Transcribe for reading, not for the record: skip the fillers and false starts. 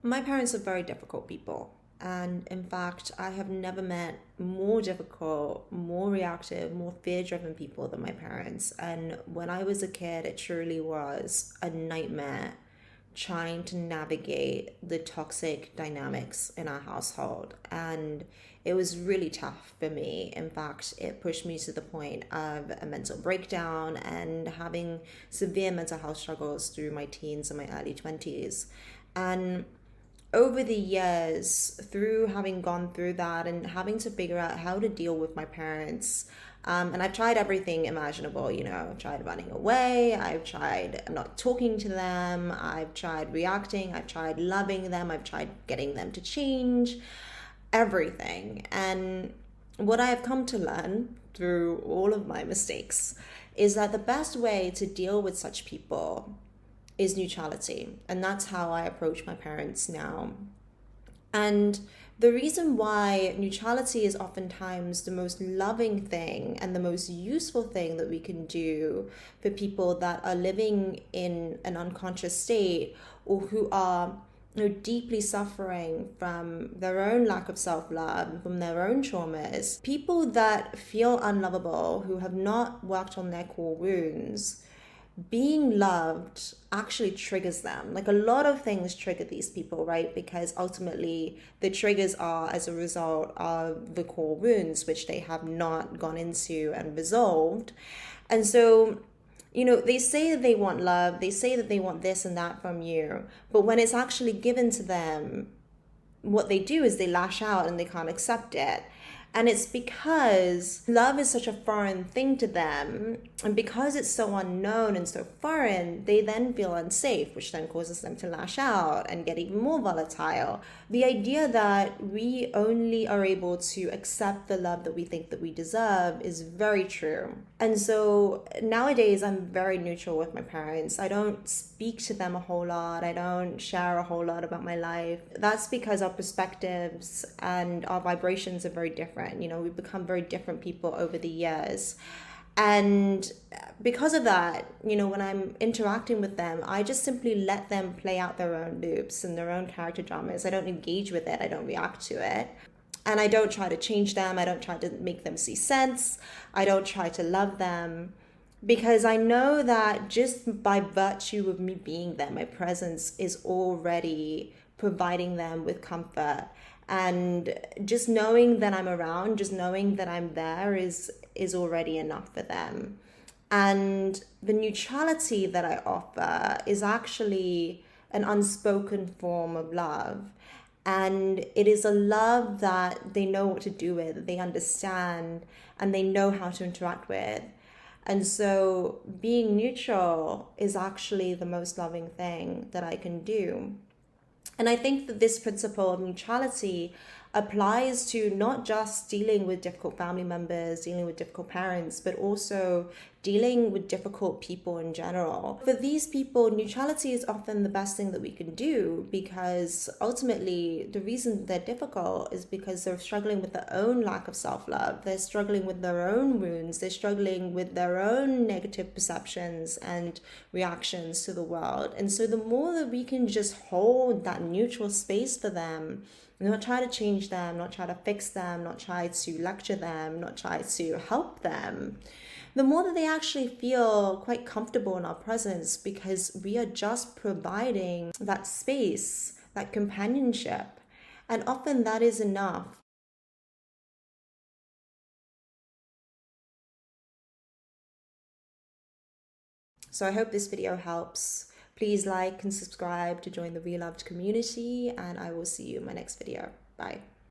My parents are very difficult people. And in fact, I have never met more difficult, more reactive, more fear driven people than my parents. And when I was a kid, it truly was a nightmare trying to navigate the toxic dynamics in our household. And it was really tough for me. In fact, it pushed me to the point of a mental breakdown and having severe mental health struggles through my teens and my early 20s. And over the years, through having gone through that and having to figure out how to deal with my parents, and I've tried everything imaginable, I've tried running away, I've tried not talking to them, I've tried reacting, I've tried loving them, I've tried getting them to change, everything. And what I have come to learn through all of my mistakes is that the best way to deal with such people is neutrality. And that's how I approach my parents now. And the reason why neutrality is oftentimes the most loving thing and the most useful thing that we can do for people that are living in an unconscious state or who are deeply suffering from their own lack of self-love, from their own traumas, people that feel unlovable, who have not worked on their core wounds, being loved actually triggers them. Like a lot of things trigger these people, right? Because ultimately the triggers are as a result of the core wounds, which they have not gone into and resolved. And so, they say that they want love, they say that they want this and that from you, but when it's actually given to them, what they do is they lash out and they can't accept it. And it's because love is such a foreign thing to them. And because it's so unknown and so foreign, they then feel unsafe, which then causes them to lash out and get even more volatile. The idea that we only are able to accept the love that we think that we deserve is very true. And so nowadays, I'm very neutral with my parents. I don't speak to them a whole lot. I don't share a whole lot about my life. That's because our perspectives and our vibrations are very different. We've become very different people over the years. And because of that, when I'm interacting with them, I just simply let them play out their own loops and their own character dramas. I don't engage with it. I don't react to it. And I don't try to change them. I don't try to make them see sense. I don't try to love them. Because I know that just by virtue of me being there, my presence is already providing them with comfort. And just knowing that I'm around, just knowing that I'm there is already enough for them. And the neutrality that I offer is actually an unspoken form of love. And it is a love that they know what to do with, they understand, and they know how to interact with. And so being neutral is actually the most loving thing that I can do. And I think that this principle of neutrality applies to not just dealing with difficult family members, dealing with difficult parents, but also dealing with difficult people in general. For these people, neutrality is often the best thing that we can do, because ultimately the reason they're difficult is because they're struggling with their own lack of self-love. They're struggling with their own wounds. They're struggling with their own negative perceptions and reactions to the world. And so the more that we can just hold that neutral space for them, not try to change them, not try to fix them, not try to lecture them, not try to help them, the more that they actually feel quite comfortable in our presence, because we are just providing that space, that companionship. And often that is enough. So I hope this video helps. Please like and subscribe to join the Reloved community, and I will see you in my next video. Bye.